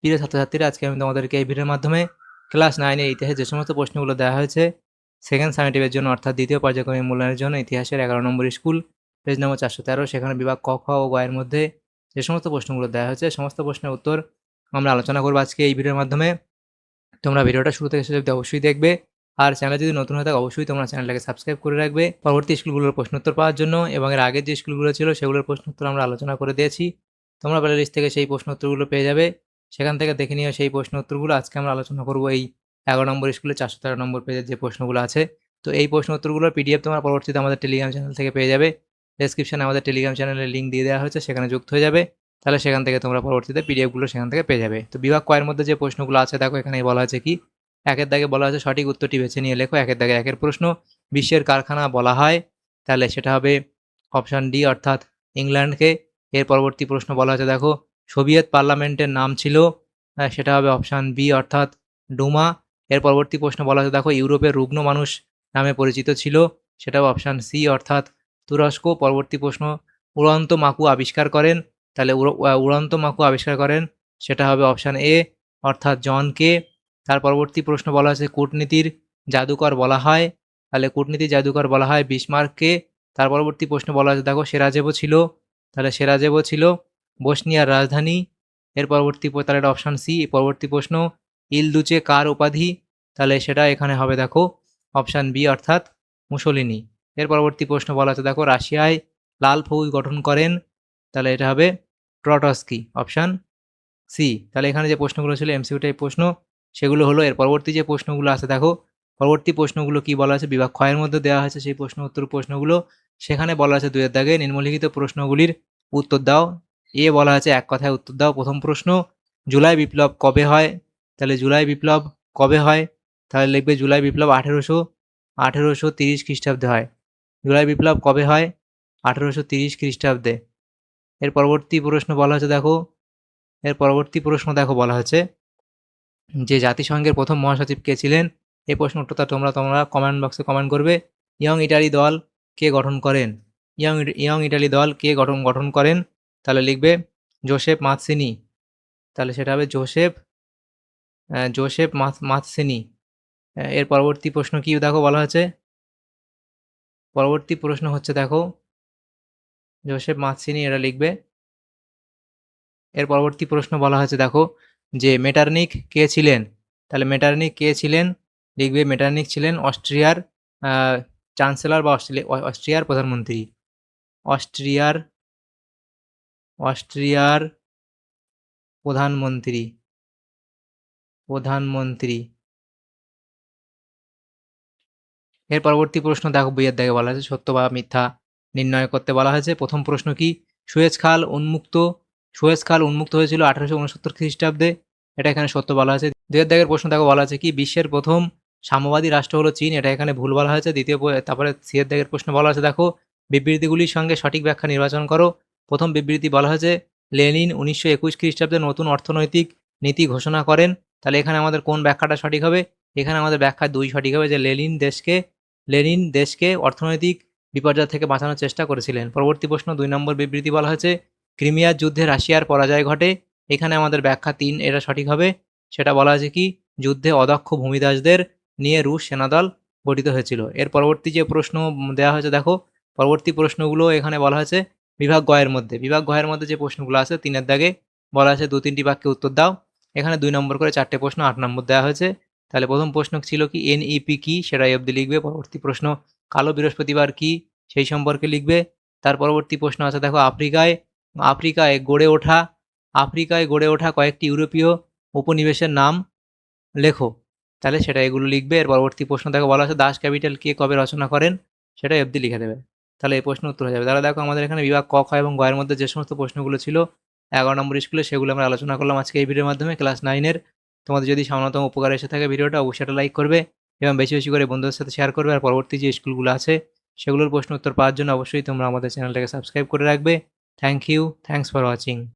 প্রিয় ছাত্রছাত্রীরা, আজকে আমি তোমাদেরকে এই ভিডিওর মাধ্যমে ক্লাস 9 এর ইতিহাসে যে সমস্ত প্রশ্নগুলো দেওয়া হয়েছে সেকেন্ড সামেটিভের জন্য অর্থাৎ দ্বিতীয় পর্যায়ক্রমিক মূল্যায়নের জন্য ইতিহাসের 11 নম্বর স্কুল পেজ নম্বর 413 সেখানে বিভাগ ক, খ ও গ এর মধ্যে যে সমস্ত প্রশ্নগুলো দেওয়া হয়েছে সমস্ত প্রশ্নের উত্তর আমরা আলোচনা করব আজকে এই ভিডিওর মাধ্যমে। তোমরা ভিডিওটা শুরু থেকে শেষ অবধি অবশ্যই দেখবে, আর চ্যানেলে যদি নতুন হয়ে থাকে অবশ্যই তোমরা চ্যানেলটাকে সাবস্ক্রাইব করে রাখবে পরবর্তী স্কুলগুলোর প্রশ্নোত্তর পাওয়ার জন্য, এবং এর আগের যে স্কুলগুলো ছিল সেগুলোর প্রশ্নোত্তর আমরা আলোচনা করে দিয়েছি। তোমরা প্লে লিস্ট থেকে সেই প্রশ্নোত্তরগুলো পেয়ে যাবে, সেখান থেকে দেখে নিও সেই প্রশ্ন উত্তরগুলো। আজকে আমরা আলোচনা করব এই 11 নম্বর স্কুলে 413 নম্বর পেজের যে প্রশ্নগুলো আছে। তো এই প্রশ্ন উত্তরগুলোর পিডিএফ তোমরা পরবর্তীতে আমাদের টেলিগ্রাম চ্যানেল থেকে পেয়ে যাবে। ডেসক্রিপশনে আমাদের টেলিগ্রাম চ্যানেলের লিঙ্ক দিয়ে দেওয়া হয়েছে, সেখানে যুক্ত হয়ে যাবে, তাহলে সেখান থেকে তোমরা পরবর্তীতে পিডিএফগুলো সেখান থেকে পেয়ে যাবে। তো বিভাগ কয়ের মধ্যে যে প্রশ্নগুলো আছে দেখো, এখানে বলা আছে কি, একের দাগে বলা আছে সঠিক উত্তরটি বেছে নিয়ে লেখো। একের দাগে একের প্রশ্ন, বিশ্বের কারখানা বলা হয়, তাহলে সেটা হবে অপশান ডি অর্থাৎ ইংল্যান্ডকে। এর পরবর্তী প্রশ্ন বলা আছে দেখো, সোভিয়েত পার্লামেন্টের নাম ছিল, সেটা হবে অপশান বি অর্থাৎ ডুমা। এর পরবর্তী প্রশ্ন বলা আছে দেখো, ইউরোপের রুগ্ন মানুষ নামে পরিচিত ছিল, সেটাও অপশান সি অর্থাৎ তুরস্ক। পরবর্তী প্রশ্ন, উড়ন্ত মাকু আবিষ্কার করেন, তাহলে উড়ন্ত মাকু আবিষ্কার করেন সেটা হবে অপশান এ অর্থাৎ জন কে। তার পরবর্তী প্রশ্ন বলা আছে, কূটনীতির জাদুকর বলা হয়, তাহলে কূটনীতির জাদুকর বলা হয় বিসমার্ককে। তার পরবর্তী প্রশ্ন বলা আছে দেখো, সেরাজেভো ছিল, তাহলে সেরাজেভো ছিল বসনিয়ার রাজধানী। এর পরবর্তী তাহলে এটা অপশান সি। পরবর্তী প্রশ্ন, ইলদুচে কার উপাধি, তাহলে সেটা এখানে হবে দেখো অপশান বি অর্থাৎ মুসোলিনি। এর পরবর্তী প্রশ্ন বলা আছে দেখো, রাশিয়ায় লাল ফৌজ গঠন করেন, তাহলে এটা হবে ট্রটস্কি, অপশান সি। তাহলে এখানে যে প্রশ্নগুলো ছিল এমসিকিউ টাইপ প্রশ্ন সেগুলো হলো। এর পরবর্তী যে প্রশ্নগুলো আছে দেখো, পরবর্তী প্রশ্নগুলো কি বলা আছে, বিভাগ ক্ষয়ের মধ্যে দেওয়া হয়েছে সেই প্রশ্ন উত্তর প্রশ্নগুলো। সেখানে বলা আছে 2 এর দাগে নিম্নলিখিত প্রশ্নগুলির উত্তর দাও। এ বলা আছে এক কথায় উত্তর দাও। প্রথম প্রশ্ন, জুলাই বিপ্লব কবে হয়, তাহলে জুলাই বিপ্লব কবে হয়, তাহলে লিখবে জুলাই বিপ্লব 1830 খ্রিস্টাব্দে হয়। জুলাই বিপ্লব কবে হয়, 1830 খ্রিস্টাব্দে। এর পরবর্তী প্রশ্ন বলা হচ্ছে দেখো, এর পরবর্তী প্রশ্ন দেখো বলা হচ্ছে যে জাতিসংঘের প্রথম মহাসচিব কে ছিলেন। এই প্রশ্ন উত্তরটা তোমরা কমেন্ট বক্সে কমেন্ট করবে। ইয়ং ইটালি দল কে গঠন করেন, ইয়ং ইটালি দল কে গঠন করেন, তাহলে লিখবে জোসেফ মাৎসিনি, তাহলে সেটা হবে জোসেফ মাৎসিনি। এর পরবর্তী প্রশ্ন কি দেখো বলা হচ্ছে, পরবর্তী প্রশ্ন হচ্ছে দেখো জোসেফ মাৎসিনি, এটা লিখবে। এর পরবর্তী প্রশ্ন বলা হয়েছে দেখো, যে মেটারনিখ কে ছিলেন, তাহলে মেটারনিখ কে ছিলেন, লিখবে মেটারনিখ ছিলেন অস্ট্রিয়ার চ্যান্সেলর বা অস্ট্রিয়ার প্রধানমন্ত্রী, অস্ট্রিয়ার অস্ট্রিয়ার প্রধানমন্ত্রী প্রধানমন্ত্রী। এর পরবর্তী প্রশ্ন দেখো, বইয়ের দাগে বলা হয়েছে সত্য বা মিথ্যা নির্ণয় করতে বলা হয়েছে। প্রথম প্রশ্ন কি, সুয়েজ খাল উন্মুক্ত হয়েছিল 1869 খ্রিস্টাব্দে, এটা এখানে সত্য বলা হয়েছে। 2 এর দাগের প্রশ্ন দেখো বলা আছে কি, বিশ্বের প্রথম সাম্যবাদী রাষ্ট্র হলো চীন, এটা এখানে ভুল বলা হয়েছে। তারপরে 3 এর দাগের প্রশ্ন বলা আছে দেখো, বিবৃতিগুলির সঙ্গে সঠিক ব্যাখ্যা নির্বাচন করো। প্রথম বিবৃতি বলা হয়েছে, লেনিন 1921 খ্রিস্টাব্দে নতুন অর্থনৈতিক নীতি ঘোষণা করেন, তাহলে এখানে আমাদের কোন ব্যাখ্যাটা সঠিক হবে, এখানে আমাদের ব্যাখ্যা 2 সঠিক হবে, যে লেনিন দেশকে অর্থনৈতিক বিপর্যয় থেকে বাঁচানোর চেষ্টা করেছিলেন। পরবর্তী প্রশ্ন 2 নম্বর বিবৃতি বলা হয়েছে, ক্রিমিয়ার যুদ্ধে রাশিয়ার পরাজয় ঘটে, এখানে আমাদের ব্যাখ্যা 3 এটা সঠিক হবে। সেটা বলা হয়েছে কি, যুদ্ধে অদক্ষ ভূমিদাসদের নিয়ে রুশ সেনাদল গঠিত হয়েছিল। এর পরবর্তী যে প্রশ্ন দেওয়া হয়েছে দেখো, পরবর্তী প্রশ্নগুলো এখানে বলা হয়েছে বিভাগ গয়ের মধ্যে যে প্রশ্নগুলো আছে 3 এর দাগে বলা আছে 2-3টি বাক্যে উত্তর দাও। এখানে 2 নম্বর করে 4টে প্রশ্ন 8 নম্বর দেওয়া হয়েছে। তাহলে প্রথম প্রশ্ন ছিল কি, এনইপি কি, সেটা এই অবধি লিখবে। পরবর্তী প্রশ্ন, কালো বৃহস্পতিবার কি, সেই সম্পর্কে লিখবে। তার পরবর্তী প্রশ্ন আছে দেখো, আফ্রিকায় গড়ে ওঠা কয়েকটি ইউরোপীয় উপনিবেশের নাম লেখো, তাহলে সেটা এগুলো লিখবে। এর পরবর্তী প্রশ্ন দেখো বলা আছে, দাস ক্যাপিটাল কে কবে রচনা করেন, সেটা অবধি লিখে দেবে, তাহলে এই প্রশ্ন উত্তর হয়ে যাবে। তাহলে দেখো আমাদের এখানে বিভাগ ক, খ এবং গ এর মধ্যে যে সমস্ত প্রশ্নগুলো ছিল 11 নম্বর স্কুলে, সেগুলো আমরা আলোচনা করলাম আজকে এই ভিডিওর মাধ্যমে ক্লাস 9-এর। তোমাদের যদি সামান্যতম উপকার এসে থাকে ভিডিওটা, অবশ্যই একটা লাইক করবে এবং বেশি বেশি করে বন্ধুদের সাথে শেয়ার করবে। আর পরবর্তী যে স্কুলগুলো আছে সেগুলোর প্রশ্ন উত্তর পাওয়ার জন্য অবশ্যই তোমরা আমাদের চ্যানেলটাকে সাবস্ক্রাইব করে রাখবে। Thanks for watching.